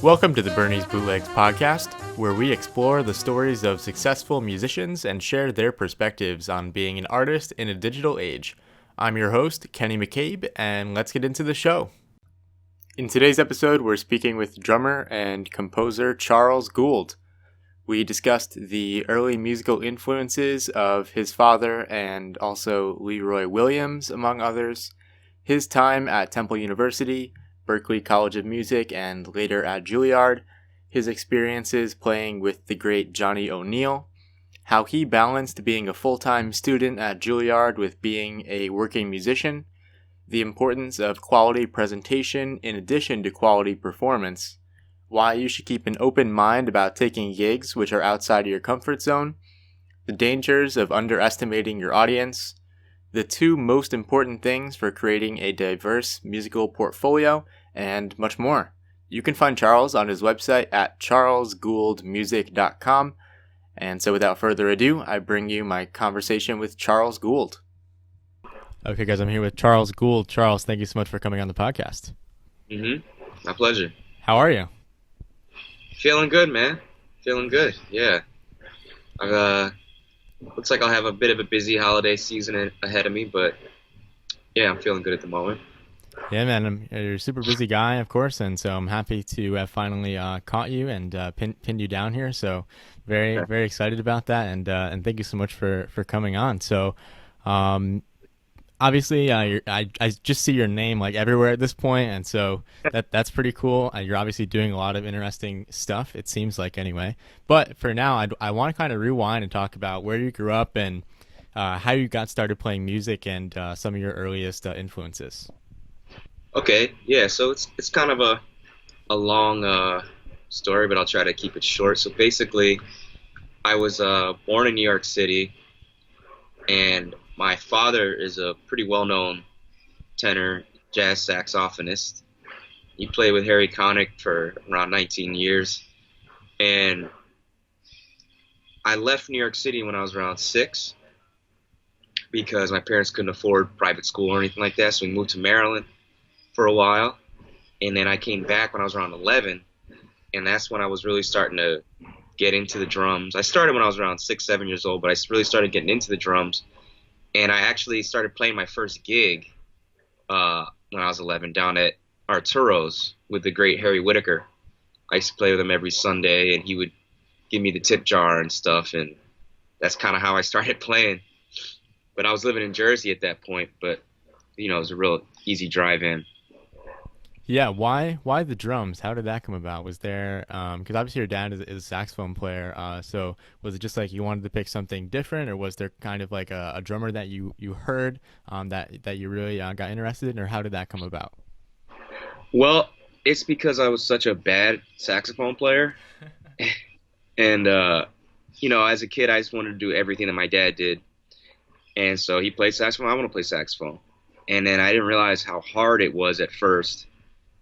Welcome to the Bernie's Bootlegs podcast, where we explore the stories of successful musicians and share their perspectives on being an artist in a digital age. I'm your host, Kenny McCabe, and let's get into the show. In today's episode, we're speaking with drummer and composer Charles Goold. We discussed the early musical influences of his father and also Leroy Williams, among others, his time at Temple University, Berklee College of Music, and later at Juilliard, his experiences playing with the great Johnny O'Neill, how he balanced being a full-time student at Juilliard with being a working musician, the importance of quality presentation in addition to quality performance, why you should keep an open mind about taking gigs which are outside of your comfort zone, the dangers of underestimating your audience, the two most important things for creating a diverse musical portfolio, and much more. You can find Charles on his website at charlesgouldmusic.com. And so without further ado, I bring you my conversation with Charles Goold. Okay, guys, I'm here with Charles Goold. Charles, thank you so much for coming on the podcast. My pleasure. How are you? Feeling good, man. Feeling good, yeah. Looks like I'll have a bit of a busy holiday season ahead of me, but yeah, I'm feeling good at the moment. Yeah, man, you're a super busy guy, of course, and so I'm happy to have finally caught you and pinned you down here. So very, very excited about that, and thank you so much for coming on. So obviously, I just see your name like everywhere at this point, and so that's pretty cool. You're obviously doing a lot of interesting stuff, it seems like anyway. But for now, I want to kind of rewind and talk about where you grew up and how you got started playing music and some of your earliest influences. Okay, yeah, so it's kind of a long story, but I'll try to keep it short. So basically, I was born in New York City, and my father is a pretty well-known tenor jazz saxophonist. He played with Harry Connick for around 19 years, and I left New York City when I was around 6 because my parents couldn't afford private school or anything like that, so we moved to Maryland for a while, and then I came back when I was around 11, and that's when I was really starting to get into the drums. I started when I was around 6, 7 years old, but I really started getting into the drums, and I actually started playing my first gig when I was 11 down at Arturo's with the great Harry Whitaker. I used to play with him every Sunday, and he would give me the tip jar and stuff, and that's kind of how I started playing. But I was living in Jersey at that point, but it was a real easy drive in. Yeah, why the drums? How did that come about? Was there, because obviously your dad is a saxophone player, so was it just like you wanted to pick something different, or was there kind of like a drummer that you heard that you really got interested in, or how did that come about? Well, it's because I was such a bad saxophone player, and as a kid I just wanted to do everything that my dad did, and so he played saxophone, I want to play saxophone, and then I didn't realize how hard it was at first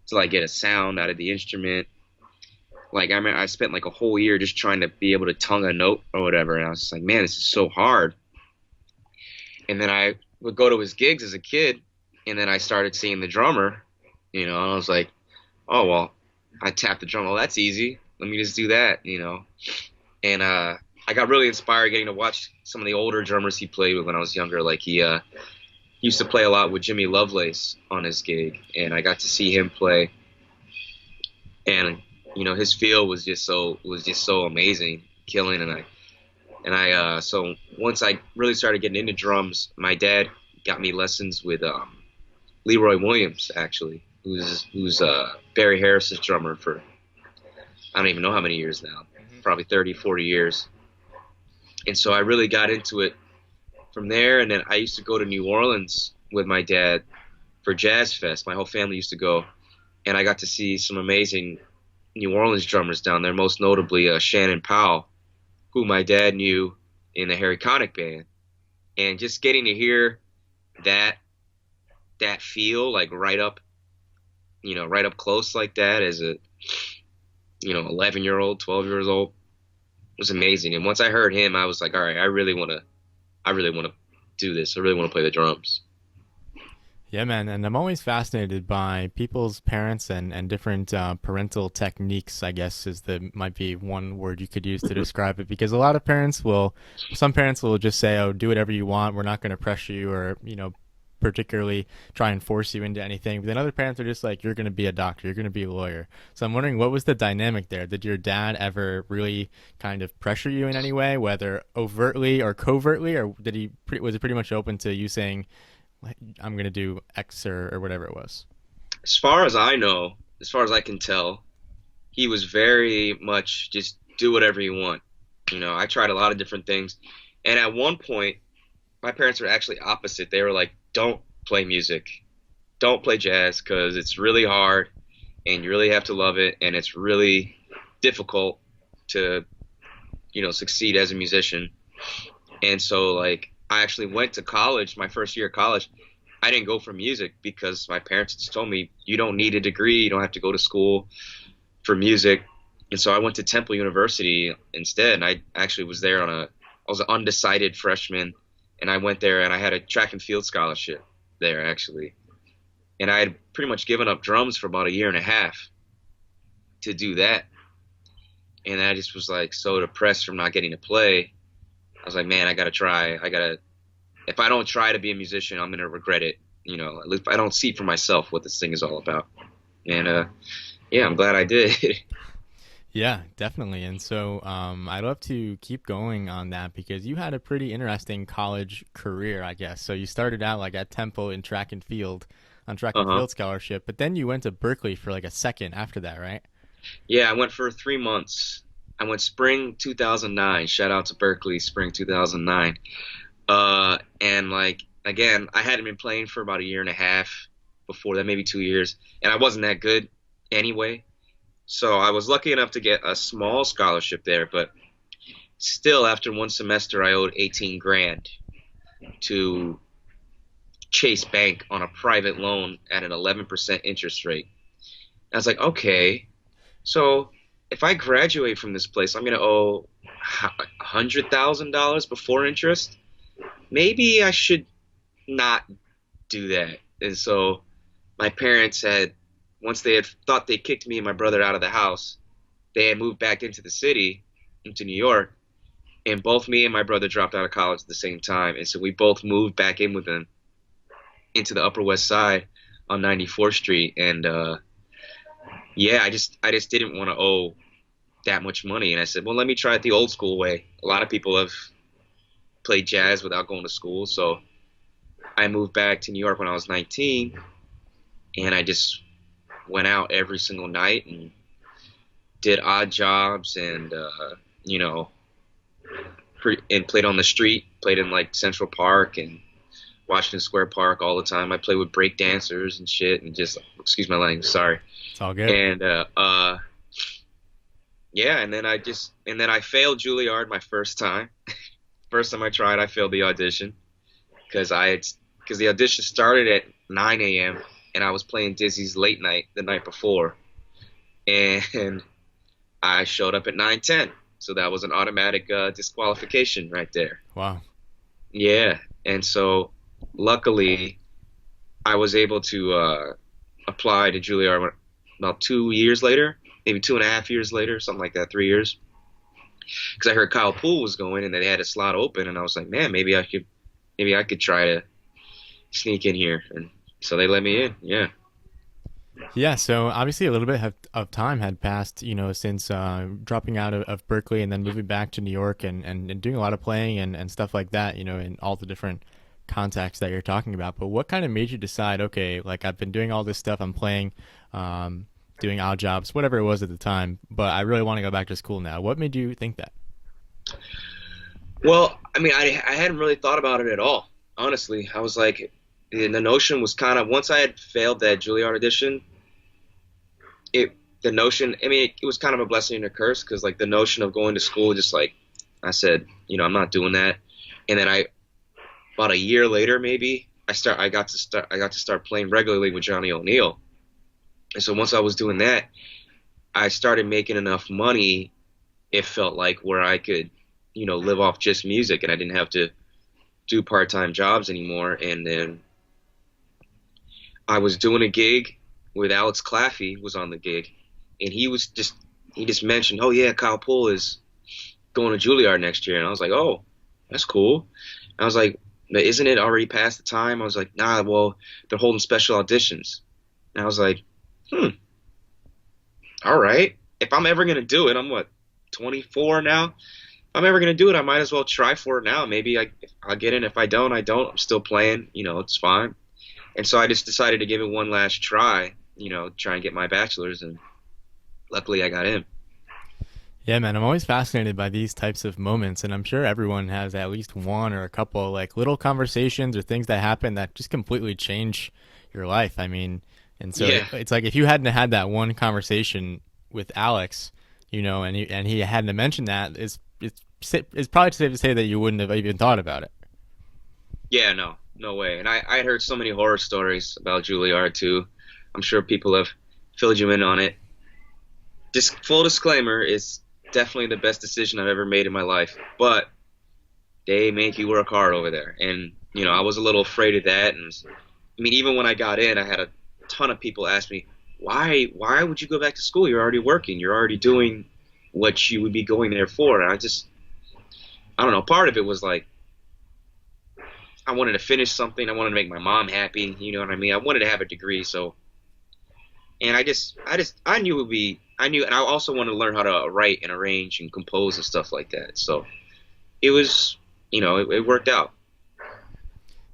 to get a sound out of the instrument. Like I remember I spent like a whole year just trying to be able to tongue a note or whatever, and I was just like, man, this is so hard. And then I would go to his gigs as a kid, and then I started seeing the drummer, and I was like, oh well, I tapped the drum. Well, that's easy. Let me just do that, And I got really inspired getting to watch some of the older drummers he played with when I was younger. Like he used to play a lot with Jimmy Lovelace on his gig, and I got to see him play, and his feel was just so amazing, killing. And I so once I really started getting into drums, my dad got me lessons with Leroy Williams, actually, who's Barry Harris's drummer for I don't even know how many years now, probably 30, 40 years. And so I really got into it from there, and then I used to go to New Orleans with my dad for Jazz Fest. My whole family used to go, and I got to see some amazing New Orleans drummers down there, most notably Shannon Powell, who my dad knew in the Harry Connick band. And just getting to hear that feel, like right up close like that as a 11-year-old, 12 years old, was amazing. And once I heard him, I was like, all right, I really want to do this. I really want to play the drums. Yeah, man, and I'm always fascinated by people's parents and different parental techniques, I guess is the might be one word you could use to describe it, because a lot of parents will, some parents will just say, "Oh, do whatever you want. We're not going to pressure you or, particularly try and force you into anything." But then other parents are just like, "You're going to be a doctor. You're going to be a lawyer." So I'm wondering, what was the dynamic there? Did your dad ever really kind of pressure you in any way, whether overtly or covertly, or was it pretty much open to you saying, like, I'm gonna do X or whatever it was? As far as I know, as far as I can tell, he was very much just do whatever you want. I tried a lot of different things. And at one point, my parents were actually opposite. They were like, don't play music. Don't play jazz because it's really hard and you really have to love it. And it's really difficult to, succeed as a musician. And so, like, I actually went to college, my first year of college. I didn't go for music because my parents just told me, you don't need a degree. You don't have to go to school for music. And so I went to Temple University instead. And I actually was there I was an undecided freshman. And I went there and I had a track and field scholarship there, actually. And I had pretty much given up drums for about a year and a half to do that. And I just was like so depressed from not getting to play. I was like, man, I got to try. If I don't try to be a musician, I'm going to regret it. At least I don't see for myself what this thing is all about. And, yeah, I'm glad I did. Yeah, definitely. And so I'd love to keep going on that because you had a pretty interesting college career, I guess. So you started out like at Temple in track and field on track and field scholarship, but then you went to Berklee for like a second after that, right? Yeah, I went for 3 months. I went spring 2009. Shout out to Berklee, spring 2009. And like, again, I hadn't been playing for about a year and a half before that, maybe 2 years. And I wasn't that good anyway. So I was lucky enough to get a small scholarship there, but still after one semester, I owed 18 grand to Chase Bank on a private loan at an 11% interest rate. I was like, okay, so if I graduate from this place, I'm going to owe $100,000 before interest. Maybe I should not do that. And so my parents had, once they had thought they kicked me and my brother out of the house, they had moved back into the city, into New York, and both me and my brother dropped out of college at the same time. And so we both moved back in with them into the Upper West Side on 94th Street. And yeah, I just didn't want to owe that much money. And I said, well, let me try it the old school way. A lot of people have played jazz without going to school. So I moved back to New York when I was 19, and I just went out every single night and did odd jobs and, and played on the street, played in like Central Park and Washington Square Park all the time. I played with break dancers and shit and just, excuse my language, sorry. It's all good. And, yeah, and then I failed Juilliard my first time. First time I tried, I failed the audition because the audition started at 9 a.m. and I was playing Dizzy's late night the night before, and I showed up at 9:10, so that was an automatic disqualification right there. Wow. Yeah, and so luckily I was able to apply to Juilliard about 2 years later, maybe 2.5 years later, something like that, 3 years. Because I heard Kyle Poole was going and they had a slot open, and I was like, man, maybe I could try to sneak in here, and so they let me in. Yeah. Yeah, so obviously a little bit of time had passed, since dropping out of Berklee and then moving back to New York and doing a lot of playing and stuff like that, in all the different contexts that you're talking about. But what kind of made you decide, okay, like I've been doing all this stuff, I'm playing, doing odd jobs, whatever it was at the time, but I really want to go back to school now. What made you think that? Well, I mean, I hadn't really thought about it at all, honestly. I was like, the notion was kind of, once I had failed that Juilliard audition, it was kind of a blessing and a curse, because like the notion of going to school, just like I said, I'm not doing that. And then about a year later, maybe I got to start playing regularly with Johnny O'Neill. And so once I was doing that, I started making enough money, it felt like, where I could, live off just music, and I didn't have to do part-time jobs anymore. And then I was doing a gig with Alex Claffey was on the gig, and he just mentioned, oh yeah, Kyle Poole is going to Juilliard next year, and I was like, oh, that's cool. And I was like, but isn't it already past the time? I was like, nah, well, they're holding special auditions. And I was like, all right. If I'm ever gonna do it, I'm what, 24 now? If I'm ever gonna do it, I might as well try for it now. Maybe I'll get in. If I don't, I don't. I'm still playing. It's fine. And so I just decided to give it one last try. Try and get my bachelor's, and luckily I got in. Yeah, man, I'm always fascinated by these types of moments, and I'm sure everyone has at least one or a couple like little conversations or things that happen that just completely change your life. I mean, and so Yeah. it's like if you hadn't had that one conversation with Alex, and he hadn't mentioned that, it's probably safe to say that you wouldn't have even thought about it. Yeah, no way. And I heard so many horror stories about Juilliard too. I'm sure people have filled you in on it. Just full disclaimer, it's definitely the best decision I've ever made in my life. But they make you work hard over there. And, I was a little afraid of that. And I mean, even when I got in, I had a ton of people ask me, why would you go back to school? You're already working. You're already doing what you would be going there for. And I don't know. Part of it was like, I wanted to finish something. I wanted to make my mom happy. You know what I mean? I wanted to have a degree. So, and I knew and I also wanted to learn how to write and arrange and compose and stuff like that. So it was, it worked out.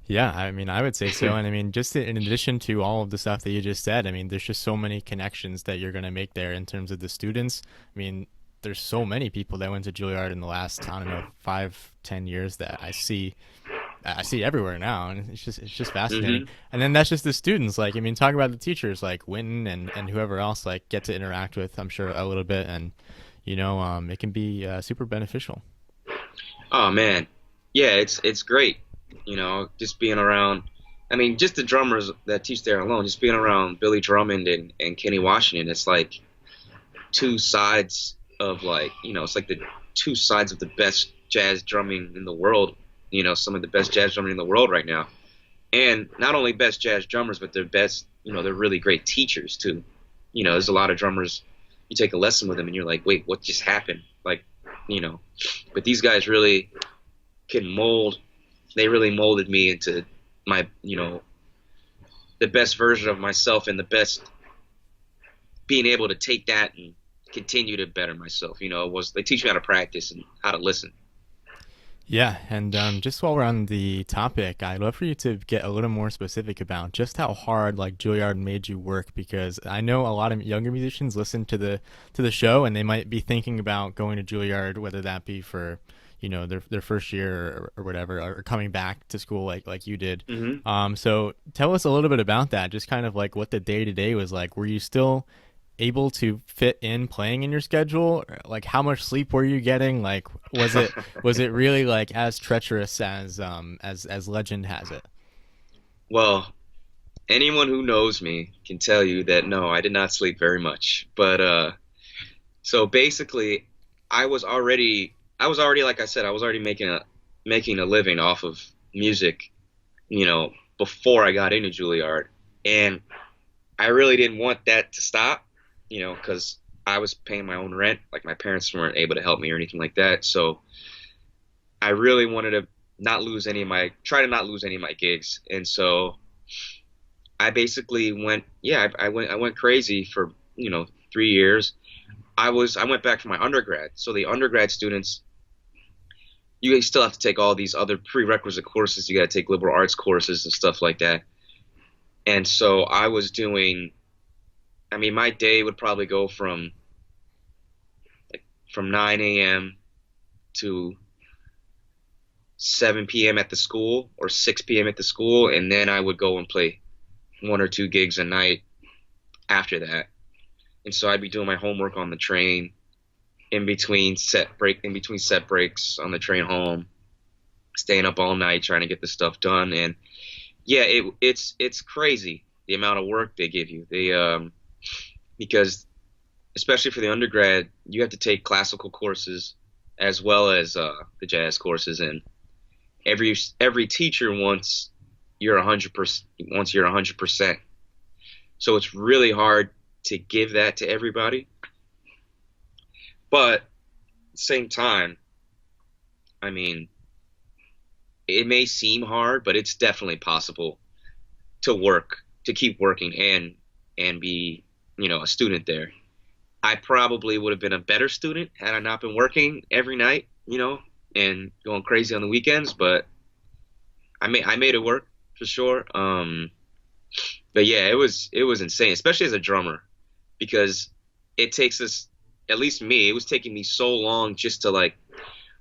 Yeah, I mean, I would say so. And I mean, just in addition to all of the stuff that you just said, I mean, there's just so many connections that you're going to make there in terms of the students. I mean, there's so many people that went to Juilliard in the last, I don't know, 5-10 years that I see everywhere now, and it's just fascinating. And then that's just the students. Like, I mean, talk about the teachers like Winton and whoever else like get to interact with, I'm sure, a little bit, and it can be super beneficial. Oh man, yeah, it's great. Just being around. I mean, just the drummers that teach there alone, just being around Billy Drummond and Kenny Washington, it's like two sides of it's like the two sides of the best jazz drumming in the world. Some of the best jazz drumming in the world right now. And not only best jazz drummers, but they're best, they're really great teachers too. There's a lot of drummers, you take a lesson with them and you're like, wait, what just happened? But these guys really can mold. They really molded me into my, the best version of myself, and the best being able to take that and continue to better myself. They teach me how to practice and how to listen. Yeah, and just while we're on the topic, I'd love for you to get a little more specific about just how hard like Juilliard made you work, because I know a lot of younger musicians listen to the show and they might be thinking about going to Juilliard, whether that be for their first year or whatever, or coming back to school like you did. So tell us a little bit about that, just kind of like what the day-to-day was like. Were you still able to fit in playing in your schedule? Like, how much sleep were you getting? Like, was it really like as treacherous as legend has it? Well, anyone who knows me can tell you that no, I did not sleep very much. But so basically, I was already like I said, I was already making a living off of music, before I got into Juilliard, and I really didn't want that to stop, because I was paying my own rent. Like, my parents weren't able to help me or anything like that. So I really wanted to try to not lose any of my gigs. And so I basically I went crazy for, 3 years. I went back for my undergrad. So the undergrad students, you still have to take all these other prerequisite courses. You got to take liberal arts courses and stuff like that. And so I was doing, my day would probably go from 9 a.m. to 7 p.m. at the school, or 6 p.m. at the school, and then I would go and play 1 or 2 gigs a night after that. And so I'd be doing my homework on the train in between set breaks on the train home, staying up all night trying to get the stuff done. And yeah, it's crazy the amount of work they give you. Because especially for the undergrad, you have to take classical courses as well as the jazz courses, and every teacher wants you're 100%. So it's really hard to give that to everybody. But at the same time, I mean, it may seem hard, but it's definitely possible to keep working and be, a student there. I probably would have been a better student had I not been working every night, and going crazy on the weekends, but I made it work for sure. But yeah, it was insane, especially as a drummer, because it takes us, at least me, it was taking me so long just to like,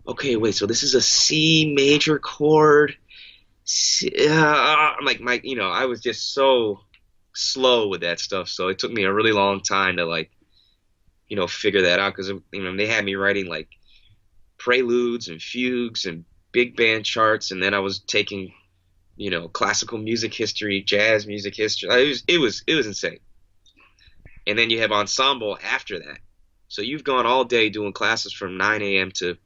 okay, wait, so this is a C major chord. Like I was just so slow with that stuff. So it took me a really long time to like, figure that out, because they had me writing like preludes and fugues and big band charts, and then I was taking, classical music history, jazz music history. It was insane. And then you have ensemble after that. So you've gone all day doing classes from 9 a.m. to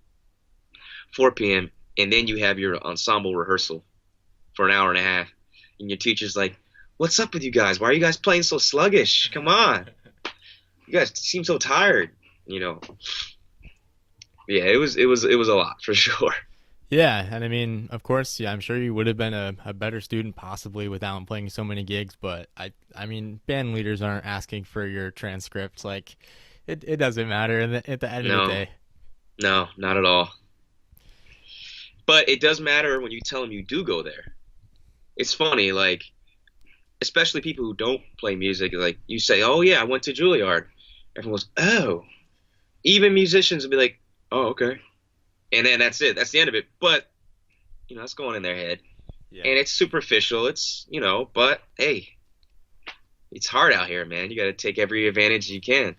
4 p.m. and then you have your ensemble rehearsal for an hour and a half, and your teacher's like, "What's up with you guys? Why are you guys playing so sluggish? Come on, you guys seem so tired." Yeah, it was a lot for sure. Yeah, and I mean, of course, yeah, I'm sure you would have been a better student possibly without playing so many gigs, but I mean, band leaders aren't asking for your transcripts. Like, it doesn't matter at the end of the No, day. no, not at all. But it does matter when you tell them you do go there. It's funny, like, especially people who don't play music, like you say, "Oh yeah, I went to Juilliard." Everyone goes, "Oh." Even musicians will be like, "Oh, okay." And then that's it. That's the end of it. But, that's going in their head. Yeah. And it's superficial. But hey, it's hard out here, man. You got to take every advantage you can.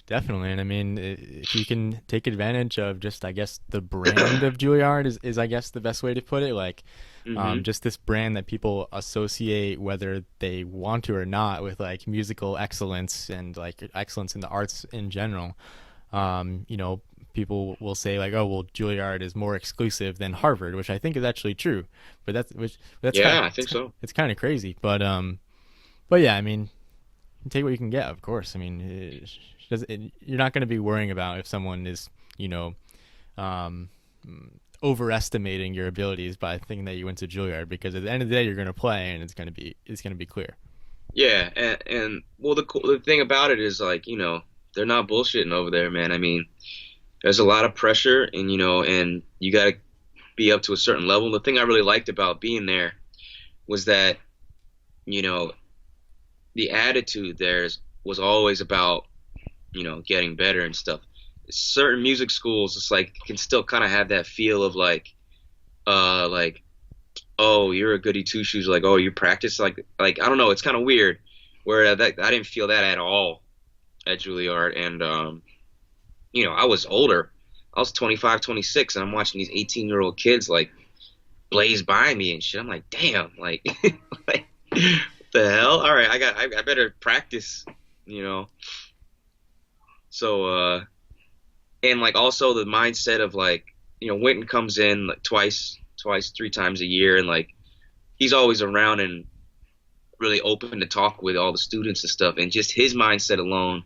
Definitely, and I mean, if you can take advantage of just, I guess, the brand of Juilliard is I guess the best way to put it. Like, Hmm. just this brand that people associate, whether they want to or not, with like musical excellence and like excellence in the arts in general. Um, you know, People will say like, "Oh, well, Juilliard is more exclusive than Harvard," which I think is actually true. But that's kind Yeah, of I think so. it's kind of crazy. But yeah, I mean, take what you can get, of course. I mean, you're not going to be worrying about if someone is, you know, um, overestimating your abilities by thinking that you went to Juilliard, because at the end of the day, you're going to play, and it's going to be clear. Yeah, and well, the thing about it is, like, they're not bullshitting over there, man. I mean, there's a lot of pressure, and and you got to be up to a certain level. The thing I really liked about being there was that, you know, the attitude was always about, getting better and stuff. Certain music schools, it's like, can still kind of have that feel of like, oh, you're a goody two shoes, like, oh, you practice, like I don't know, it's kind of weird. Where I didn't feel that at all at Juilliard, and I was older. I was 25, 26, and I'm watching these 18-year-old kids like blaze by me and shit. I'm like, damn, like, like, what the hell? All right, I better practice, you know. So and like also the mindset of like, Winton comes in like twice, 3 times a year, and like he's always around and really open to talk with all the students and stuff, and just his mindset alone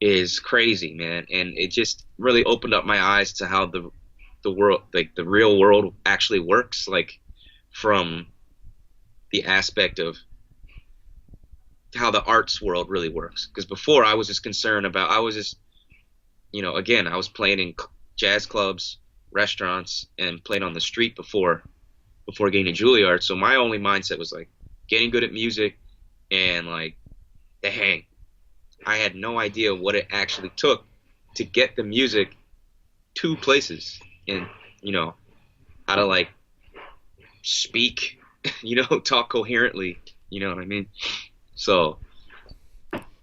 is crazy, man. And it just really opened up my eyes to how the world, like the real world, actually works, like from the aspect of how the arts world really works. Because before I was just concerned about, I was just, again, I was playing in jazz clubs, restaurants, and playing on the street before getting to Juilliard. So my only mindset was like getting good at music and like the hang. I had no idea what it actually took to get the music to places, and how to like speak, talk coherently. You know what I mean? So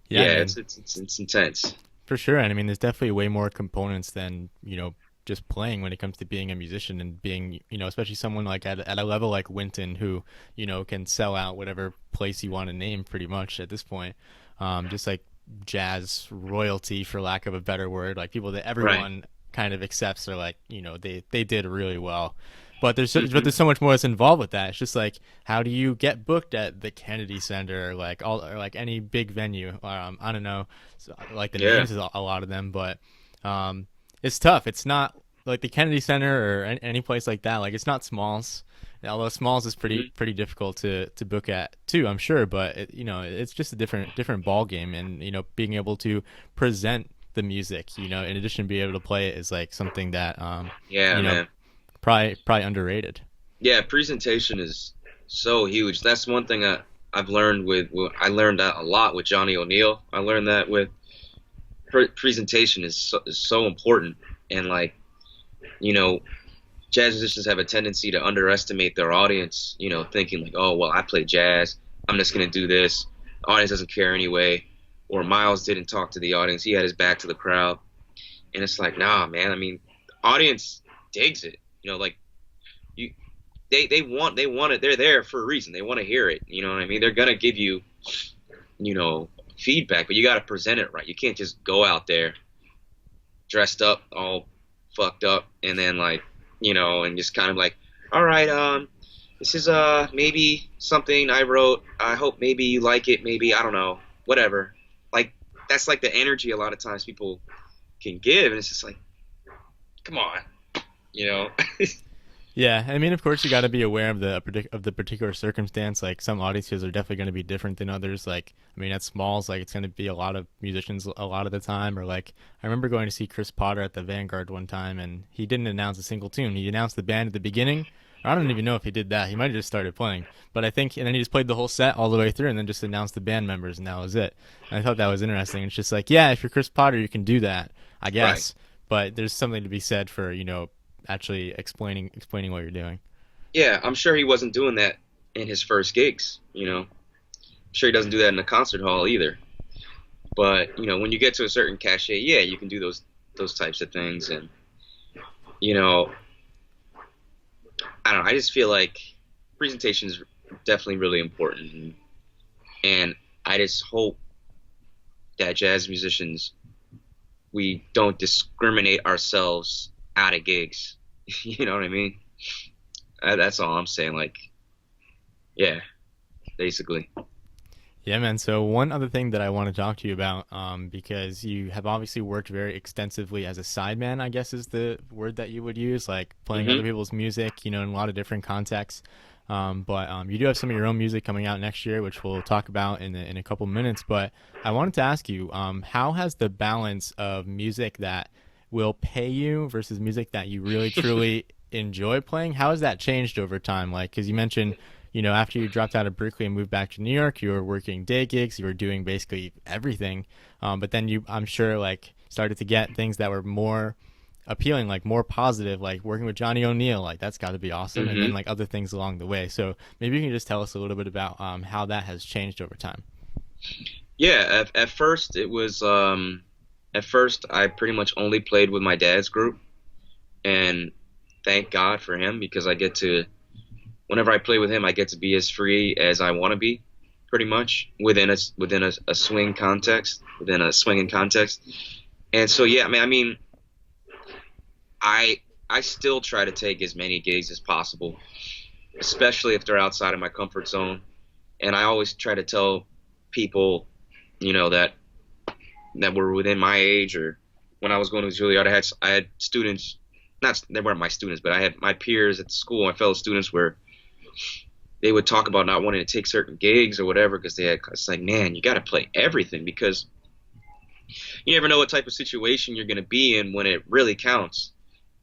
Yeah, I yeah, mean, it's intense. for sure. And I mean, there's definitely way more components than, just playing when it comes to being a musician and being, especially someone like at a level like Winton, who, can sell out whatever place you want to name pretty much at this point. Just like jazz royalty, for lack of a better word, like people that Right. everyone kind of accepts are like, they did really well. there's so much more that's involved with that. It's just like, how do you get booked at the Kennedy Center, or like any big venue? I don't know, so, like the Yeah. names of a lot of them, but it's tough. It's not like the Kennedy Center or any place like that. Like, it's not Smalls. Although Smalls is Mhm. pretty difficult to book at too, I'm sure. But it's just a different ball game, and being able to present the music, in addition to being able to play it, is like something that Yeah, you know man. probably underrated. Yeah, presentation is so huge. That's one thing I've learned I learned that a lot with Johnny O'Neill. I learned that with presentation is so important. And like, you know, jazz musicians have a tendency to underestimate their audience, thinking like, oh, well, I play jazz. I'm just going to do this. The audience doesn't care anyway. Or Miles didn't talk to the audience. He had his back to the crowd. And it's like, nah, man. I mean, the audience digs it. Like you, they want it. They're there for a reason. They want to hear it. You know what I mean? They're going to give you, feedback, but you got to present it right. You can't just go out there dressed up, all fucked up, and then like, and just kind of like, all right, this is maybe something I wrote. I hope maybe you like it. Maybe I don't know, whatever. Like that's like the energy a lot of times people can give, and it's just like, come on, you know. Yeah, I mean, of course, you got to be aware of the particular circumstance. Like, some audiences are definitely going to be different than others. Like, I mean, at Smalls, like, it's going to be a lot of musicians a lot of the time. Or like, I remember going to see Chris Potter at the Vanguard one time, and he didn't announce a single tune. He announced the band at the beginning. I don't even know if he did that. He might have just started playing. But I think, and then he just played the whole set all the way through, and then just announced the band members, and that was it. And I thought that was interesting. It's just like, yeah, if you're Chris Potter, you can do that, I Right. guess. But there's something to be said for actually explaining what you're doing. Yeah, I'm sure he wasn't doing that in his first gigs. I'm sure he doesn't do that in the concert hall either. But when you get to a certain cachet, yeah, you can do those types of things, and you know, I don't know. I just feel like presentation is definitely really important, and I just hope that jazz musicians we don't discriminate ourselves out of gigs. You know what I mean? That's all I'm saying. Like, yeah, basically. Yeah, man. So one other thing that I want to talk to you about, because you have obviously worked very extensively as a sideman, I guess is the word that you would use, like playing other Hmm. people's music, in a lot of different contexts. But you do have some of your own music coming out next year, which we'll talk about in a couple minutes. But I wanted to ask you, how has the balance of music that will pay you versus music that you really truly enjoy playing, how has that changed over time? Like, because you mentioned, after you dropped out of Berklee and moved back to New York, you were working day gigs, you were doing basically everything. But then I'm sure, like, started to get things that were more appealing, like more positive, like working with Johnny O'Neill, like that's got to be awesome. And then Hmm. like other things along the way. So maybe you can just tell us a little bit about how that has changed over time. Yeah. At first, it was. At first, I pretty much only played with my dad's group, and thank God for him because I get to. Whenever I play with him, I get to be as free as I want to be, pretty much within a swing context, within a swinging context. And so, yeah, I mean, I still try to take as many gigs as possible, especially if they're outside of my comfort zone. And I always try to tell people, that were within my age or when I was going to Juilliard, I had students, not they weren't my students, but I had my peers at school, my fellow students, where they would talk about not wanting to take certain gigs or whatever because it's like, man, you got to play everything because you never know what type of situation you're going to be in when it really counts.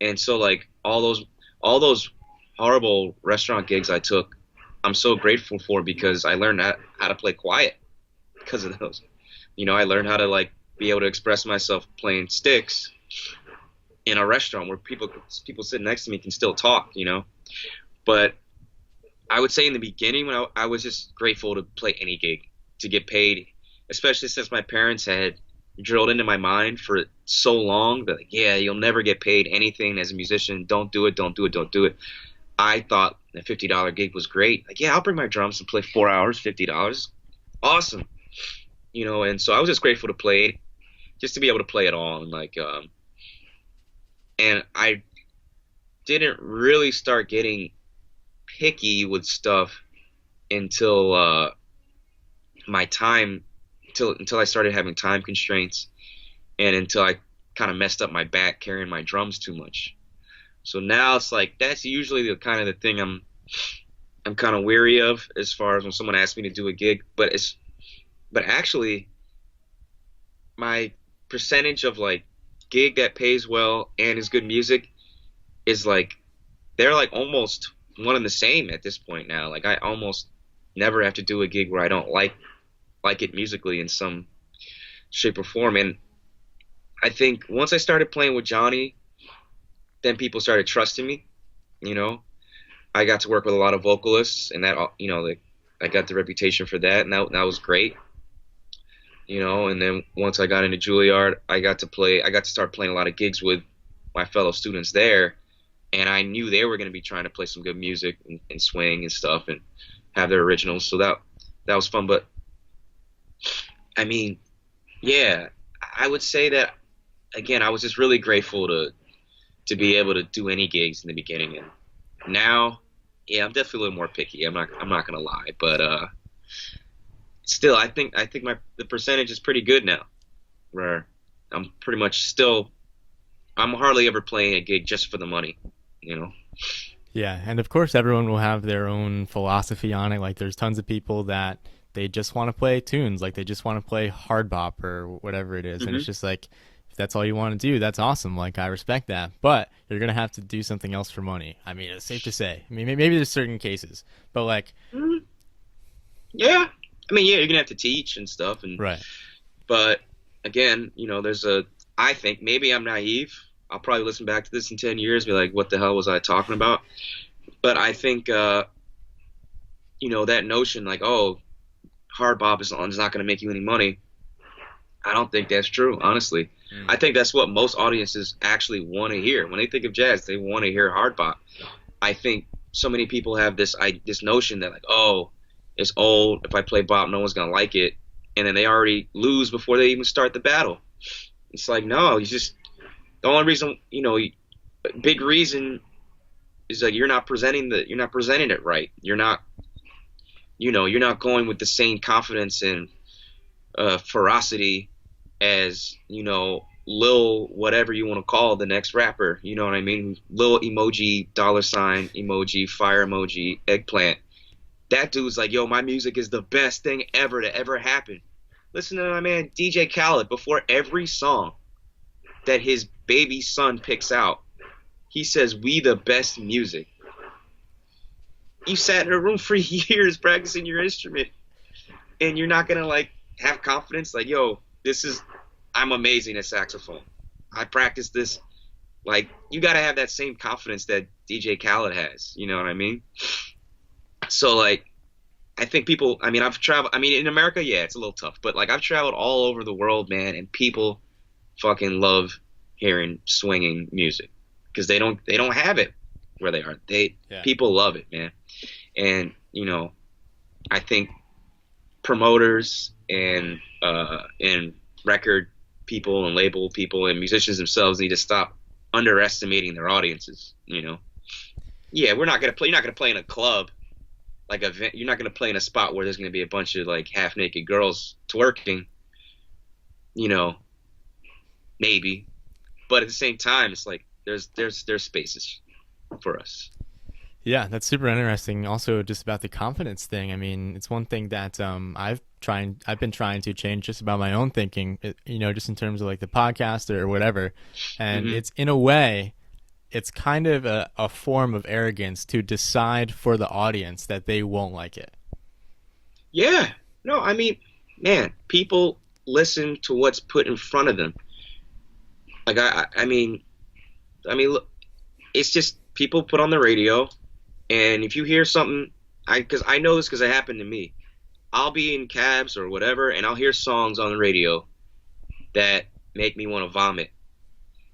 And so like all those horrible restaurant gigs I took, I'm so grateful for because I learned how to play quiet because of those. I learned how to like be able to express myself playing sticks in a restaurant where people sitting next to me can still talk. But I would say in the beginning when I was just grateful to play any gig to get paid, especially since my parents had drilled into my mind for so long that like, yeah, you'll never get paid anything as a musician. Don't do it. Don't do it. Don't do it. I thought a $50 gig was great. Like, yeah, I'll bring my drums and play 4 hours, $50. Awesome. And so I was just grateful to play, just to be able to play it all. And like, and didn't really start getting picky with stuff until my time, until I started having time constraints, and until I kind of messed up my back carrying my drums too much. So now it's like that's usually the kind of the thing I'm kind of weary of as far as when someone asks me to do a gig. But actually my percentage of like gig that pays well and is good music is like they're like almost one and the same at this point now. Like I almost never have to do a gig where I don't like it musically in some shape or form. And I think once I started playing with Johnny, then people started trusting me. You know, I got to work with a lot of vocalists, and that like I got the reputation for that, and that was great. You know, and then once I got into Juilliard, I got to start playing a lot of gigs with my fellow students there, and I knew they were going to be trying to play some good music and swing and stuff and have their originals. So that was fun. But I mean, yeah, I would say that again, I was just really grateful to be able to do any gigs in the beginning, and now, yeah, I'm definitely a little more picky. I'm not gonna lie, but still, I think the percentage is pretty good now, where I'm pretty much still, I'm hardly ever playing a gig just for the money, you know. Yeah, and of course everyone will have their own philosophy on it. Like there's tons of people that they just want to play tunes, like they just want to play hard bop or whatever it is, and it's just like if that's all you want to do, that's awesome. Like I respect that, but you're gonna have to do something else for money. I mean, it's safe to say. I mean, maybe there's certain cases, but like, yeah, I mean, yeah, you're gonna have to teach and stuff, and right. But again, you know, I think maybe I'm naive. I'll probably listen back to this in 10 years, be like, what the hell was I talking about? But I think, you know, that notion like, oh, hard bop is not going to make you any money. I don't think that's true, honestly. I think that's what most audiences actually want to hear. When they think of jazz, they want to hear hard bop. I think so many people have this notion that like, oh, it's old. If I play bop, no one's going to like it. And then they already lose before they even start the battle. It's like, no, the only reason, you know, big reason is that you're not presenting it right. You're not going with the same confidence and ferocity as, you know, Lil whatever you want to call the next rapper. You know what I mean? Lil emoji, $ emoji, fire emoji, eggplant. That dude's like, yo, my music is the best thing ever to ever happen. Listen to my man DJ Khaled. Before every song that his baby son picks out, he says, we the best music. You sat in a room for years practicing your instrument, and you're not gonna like have confidence like, yo, I'm amazing at saxophone. I practice this. Like, you gotta have that same confidence that DJ Khaled has. You know what I mean? So like, I think people, I mean, I've traveled, I mean, in America, yeah, it's a little tough, but like I've traveled all over the world, man, and people fucking love hearing swinging music because they don't have it where they are. People love it, man. And, you know, I think promoters and record people and label people and musicians themselves need to stop underestimating their audiences, you know. Yeah, you're not going to play in a club. Like you're not going to play in a spot where there's going to be a bunch of like half naked girls twerking, you know, maybe, but at the same time, it's like there's spaces for us. Yeah, that's super interesting. Also, just about the confidence thing. I mean, it's one thing that I've been trying to change just about my own thinking. You know, just in terms of like the podcast or whatever, and it's in a way. It's kind of a form of arrogance to decide for the audience that they won't like it. Yeah. No, I mean, man, people listen to what's put in front of them. Like, I mean, look, it's just people put on the radio, and if you hear something, because I know this because it happened to me. I'll be in cabs or whatever, and I'll hear songs on the radio that make me want to vomit.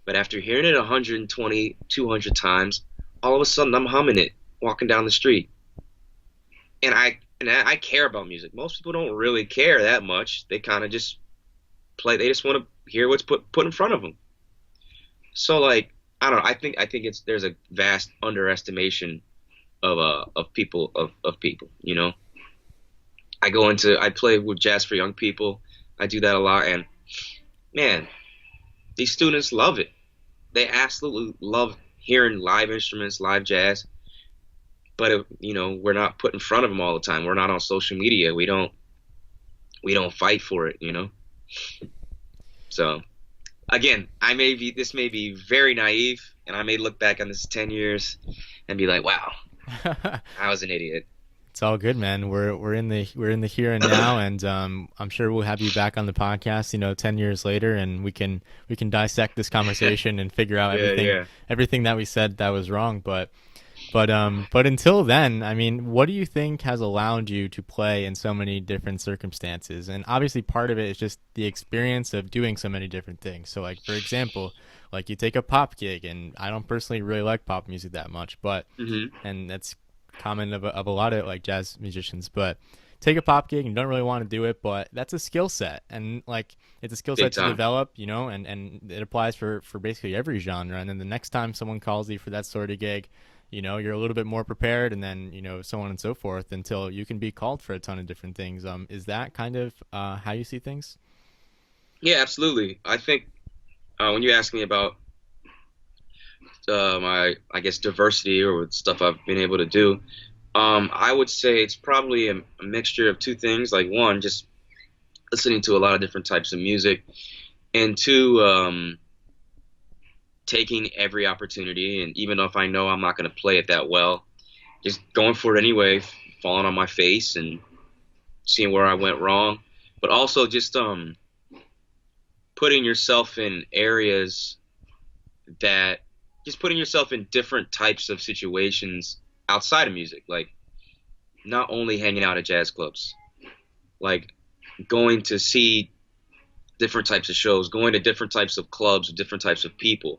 But after hearing it 120, 200 times, all of a sudden I'm humming it, walking down the street. And I care about music. Most people don't really care that much. They kind of just play. They just want to hear what's put in front of them. So, like, I don't know. I think there's a vast underestimation of people of people. You know, I play with jazz for young people. I do that a lot, and man, these students love it. They absolutely love hearing live instruments, live jazz. But we're not put in front of them all the time. We're not on social media. We don't fight for it. So again, this may be very naive, and I may look back on this 10 years and be like, wow, I was an idiot. It's all good, man. We're in the here and now, and I'm sure we'll have you back on the podcast, 10 years later, and we can dissect this conversation and figure out everything that we said that was wrong. But until then, I mean, what do you think has allowed you to play in so many different circumstances? And obviously, part of it is just the experience of doing so many different things. So, like, for example, like you take a pop gig, and I don't personally really like pop music that much, but and that's common of a lot of like jazz musicians, but take a pop gig and don't really want to do it, but that's a skill set, and like it's a skill set to develop, and it applies for basically every genre. And then the next time someone calls you for that sort of gig, you're a little bit more prepared, and then so on and so forth until you can be called for a ton of different things. Is that kind of how you see things? Yeah, absolutely. I think when you ask me about my, I guess, diversity or stuff I've been able to do, I would say it's probably a mixture of two things. Like, one, just listening to a lot of different types of music, and two, taking every opportunity. And even if I know I'm not going to play it that well, just going for it anyway, falling on my face and seeing where I went wrong. But also just putting yourself in areas that just putting yourself in different types of situations outside of music, like not only hanging out at jazz clubs, like going to see different types of shows, going to different types of clubs with different types of people.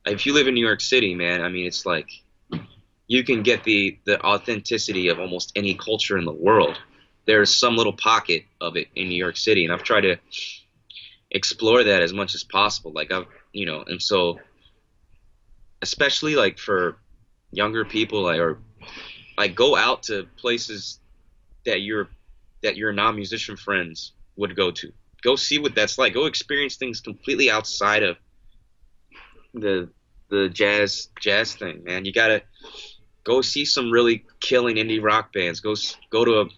Like, if you live in New York City, man, I mean, it's like you can get the authenticity of almost any culture in the world. There's some little pocket of it in New York City, and I've tried to explore that as much as possible. Like, and so especially like for younger people, like go out to places that your non-musician friends would go to. Go see what that's like. Go experience things completely outside of the jazz thing, man. You gotta go see some really killing indie rock bands. Go to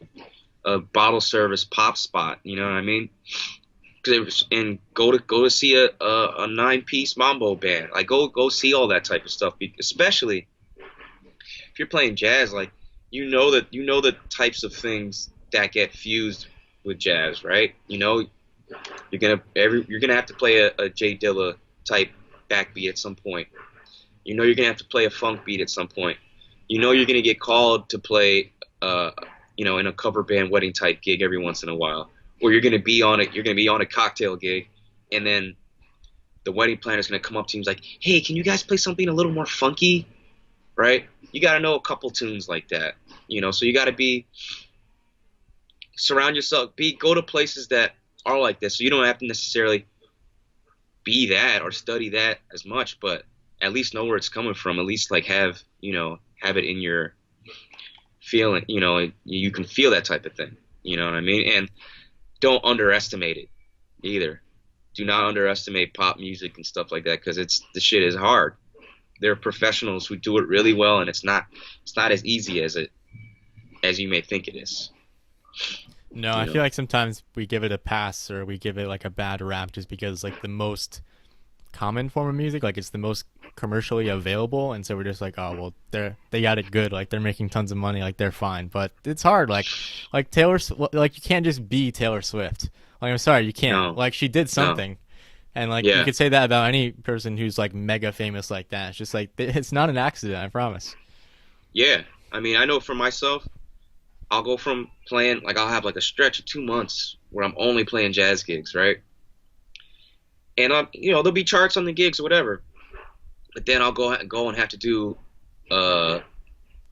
a bottle service pop spot. You know what I mean? And go to see a 9-piece mambo band. Like, go see all that type of stuff. Especially if you're playing jazz, like the types of things that get fused with jazz, right? You're gonna have to play a Jay Dilla type backbeat at some point. You're gonna have to play a funk beat at some point. You're gonna get called to play in a cover band wedding type gig every once in a while. Or you're gonna be on a cocktail gig, and then the wedding planner's gonna come up to you and he's like, "Hey, can you guys play something a little more funky?" Right? You gotta know a couple tunes like that. So you gotta surround yourself, go to places that are like this. So you don't have to necessarily be that or study that as much, but at least know where it's coming from. At least like have it in your feeling. You can feel that type of thing. You know what I mean? And don't underestimate it either. Do not underestimate pop music and stuff like that, because the shit is hard. There are professionals who do it really well, and it's not as easy as you may think it is. No, I feel like sometimes we give it a pass, or we give it like a bad rap just because like the most common form of music, like it's the most commercially available, and so we're just like, oh well, they got it good, like they're making tons of money, like they're fine. But it's hard, like Taylor, like you can't just be Taylor Swift. Like, I'm sorry, you can't. No. Like, she did something. No. And like you could say that about any person who's like mega famous like that. It's just like, it's not an accident, I promise. Yeah, I mean, I know for myself, I'll go from playing, like I'll have like a stretch of 2 months where I'm only playing jazz gigs, right? And there'll be charts on the gigs or whatever, but then I'll go and have to do, go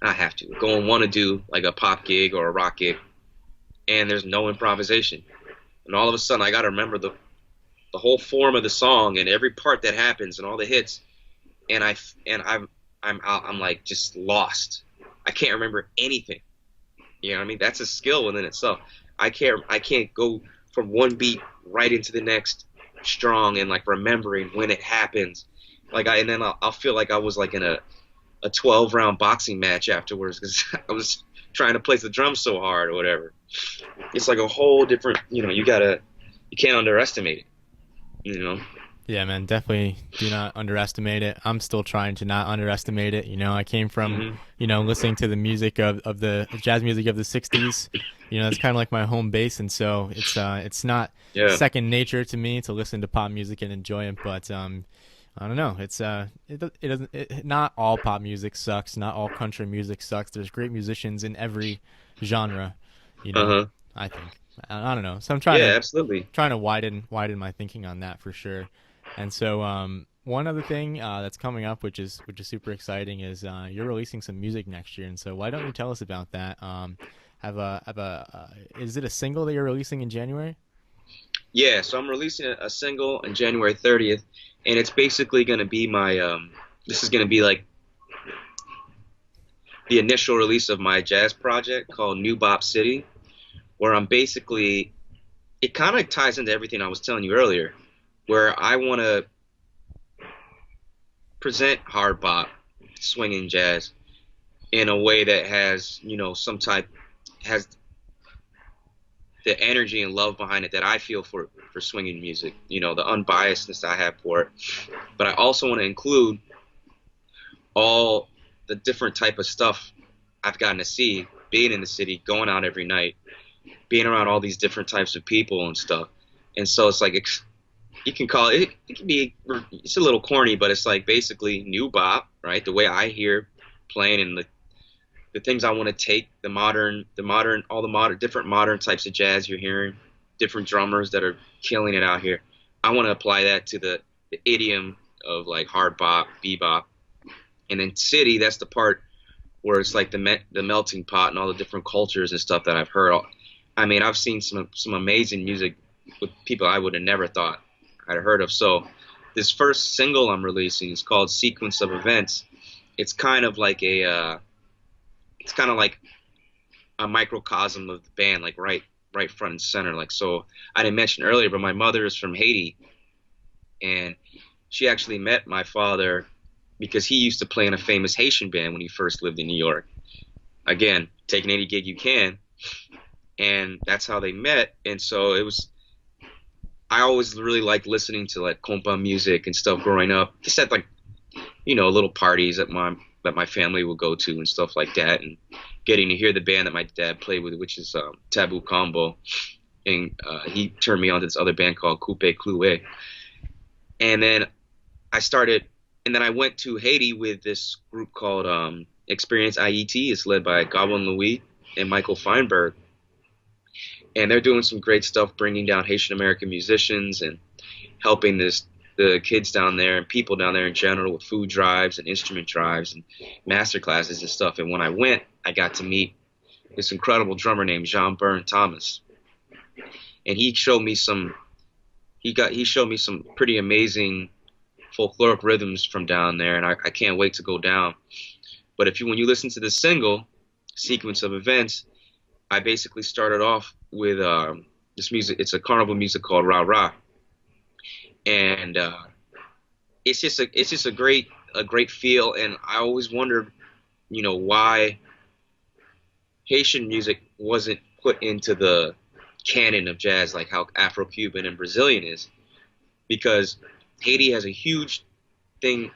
and want to do like a pop gig or a rock gig, and there's no improvisation, and all of a sudden I got to remember the whole form of the song and every part that happens and all the hits, and I'm out. I'm like just lost. I can't remember anything. You know what I mean? That's a skill within itself. I can't go from one beat right into the next strong and like remembering when it happens. And then I'll feel like I was like in a 12 round boxing match afterwards because I was trying to place the drums so hard or whatever. It's like a whole different, you can't underestimate it, you know? Yeah, man, definitely do not underestimate it. I'm still trying to not underestimate it. I came from, Hmm. listening to the music of the jazz music of the 60s. It's kind of like my home base. And so it's not Yeah. second nature to me to listen to pop music and enjoy it. But I don't know. It doesn't, not all pop music sucks. Not all country music sucks. There's great musicians in every genre, you know, Uh-huh. I think. I don't know. So I'm Yeah, absolutely. trying to widen my thinking on that for sure. And so, one other thing that's coming up, which is super exciting, is you're releasing some music next year. And so, why don't you tell us about that? Is it a single that you're releasing in January? Yeah, so I'm releasing a single on January 30th, and it's basically going to be this is going to be like the initial release of my jazz project called New Bop City, where it kind of ties into everything I was telling you earlier, where I want to present hard bop, swinging jazz in a way that has, has the energy and love behind it that I feel for swinging music, the unbiasedness I have for it. But I also want to include all the different type of stuff I've gotten to see being in the city, going out every night, being around all these different types of people and stuff. And so it's like you can call it, it can be, it's a little corny, but it's like basically new bop, right? The way I hear playing and the things I want to take, all the modern, different modern types of jazz you're hearing, different drummers that are killing it out here. I want to apply that to the idiom of like hard bop, bebop. And then city, that's the part where it's like the melting pot and all the different cultures and stuff that I've heard. I mean, I've seen some amazing music with people I would have never thought I'd heard of. So this first single I'm releasing is called Sequence of Events. It's kind of like it's kind of like a microcosm of the band, like right front and center. Like, so I didn't mention earlier, but my mother is from Haiti, and she actually met my father because he used to play in a famous Haitian band when he first lived in New York. Again, taking any gig you can, and that's how they met. And so I always really liked listening to like compa music and stuff growing up. Just at like, little parties that my family would go to and stuff like that, and getting to hear the band that my dad played with, which is Taboo Combo, and he turned me on to this other band called Coupe Cloué. And then I went to Haiti with this group called Experience IET. It's led by Goblin Louis and Michael Feinberg, and they're doing some great stuff, bringing down Haitian American musicians and helping the kids down there and people down there in general with food drives and instrument drives and master classes and stuff. And when I went, I got to meet this incredible drummer named Jean Byrne Thomas, and he showed me some pretty amazing folkloric rhythms from down there, and I can't wait to go down. But when you listen to the single Sequence of Events, I basically started off with this music. It's a carnival music called Ra Ra, and it's just a great feel. And I always wondered, why Haitian music wasn't put into the canon of jazz like how Afro-Cuban and Brazilian is, because Haiti has a huge they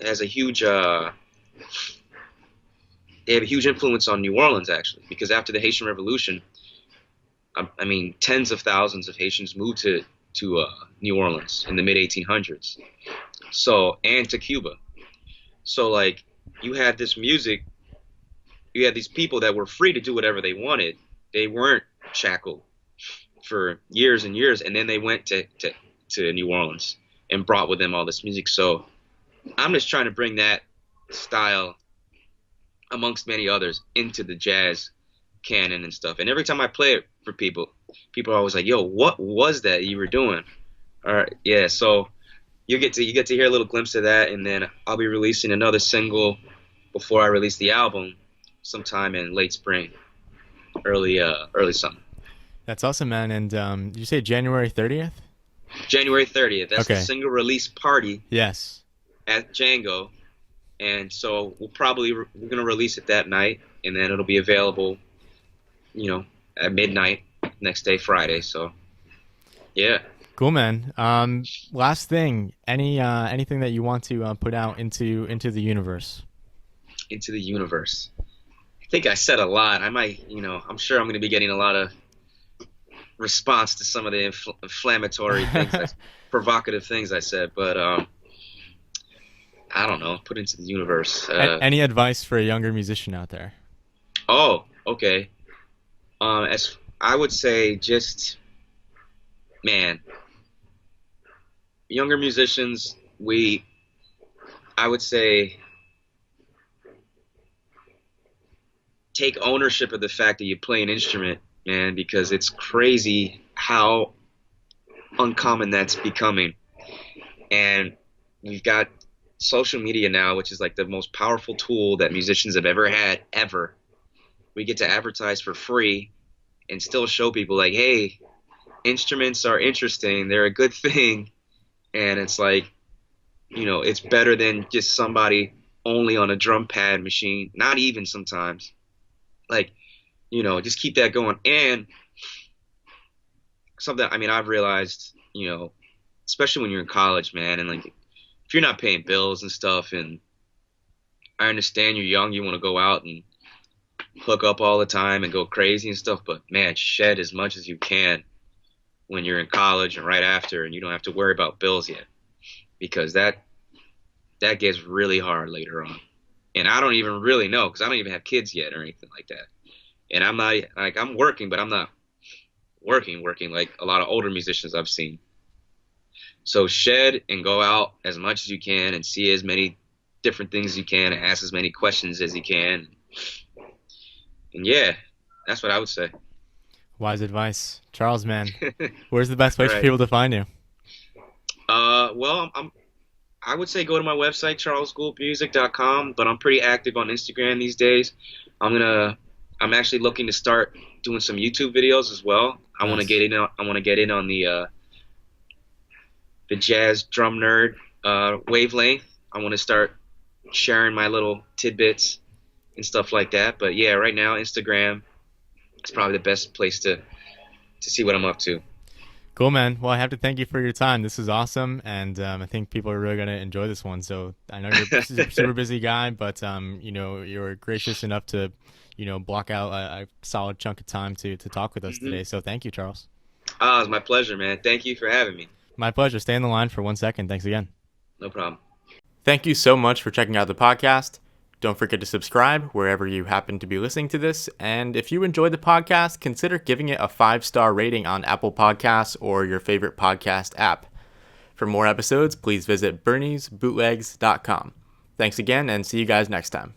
have a huge influence on New Orleans, actually, because after the Haitian Revolution, I mean, tens of thousands of Haitians moved to New Orleans in the mid 1800s. So, and to Cuba. So, like, you had this music, you had these people that were free to do whatever they wanted. They weren't shackled for years and years, and then they went to New Orleans and brought with them all this music. So, I'm just trying to bring that style, amongst many others, into the jazz canon and stuff. And every time I play it for people are always like, yo, what was that you were doing? All right, yeah, so you get to hear a little glimpse of that, and then I'll be releasing another single before I release the album, sometime in late spring, early summer. That's awesome, man. And did you say January 30th? January 30th. That's Okay. the single release party Yes. at Django, and so we're gonna release it that night, and then it'll be available, at midnight next day, Friday. So, yeah. Cool, man. Last thing, anything that you want to put out into the universe? Into the universe. I think I said a lot. I might, I'm sure I'm going to be getting a lot of response to some of the inflammatory things, provocative things I said, but I don't know. Put into the universe. Any advice for a younger musician out there? Oh, okay. As I would say, just, man, younger musicians, I would say, take ownership of the fact that you play an instrument, man, because it's crazy how uncommon that's becoming. And we've got social media now, which is like the most powerful tool that musicians have ever had, ever. We get to advertise for free and still show people like, hey, instruments are interesting. They're a good thing. And it's like, it's better than just somebody only on a drum pad machine. Not even sometimes. Like, just keep that going. And something, I've realized, especially when you're in college, man, and like, if you're not paying bills and stuff, and I understand you're young, you want to go out and hook up all the time and go crazy and stuff, but man, shed as much as you can when you're in college and right after, and you don't have to worry about bills yet, because that gets really hard later on. And I don't even really know, because I don't even have kids yet or anything like that. And I'm not, like, I'm working, but I'm not working like a lot of older musicians I've seen. So shed and go out as much as you can and see as many different things as you can and ask as many questions as you can. And yeah, that's what I would say. Wise advice. Charles, man, where's the best place for Right. people to find you? Well, I would say go to my website, charlesgouldmusic.com, but I'm pretty active on Instagram these days. I'm actually looking to start doing some YouTube videos as well. I want to Nice. get in on the jazz drum nerd wavelength. I want to start sharing my little tidbits and stuff like that. But yeah, right now Instagram is probably the best place to see what I'm up to. Cool, man. Well, I have to thank you for your time. This is awesome, and I think people are really going to enjoy this one. So I know you're a super busy guy, but you're gracious enough to, block out a solid chunk of time to talk with us today. So thank you, Charles. It's my pleasure, man. Thank you for having me. My pleasure. Stay on the line for 1 second. Thanks again. No problem. Thank you so much for checking out the podcast. Don't forget to subscribe wherever you happen to be listening to this. And if you enjoyed the podcast, consider giving it a 5-star rating on Apple Podcasts or your favorite podcast app. For more episodes, please visit berniesbootlegs.com. Thanks again, and see you guys next time.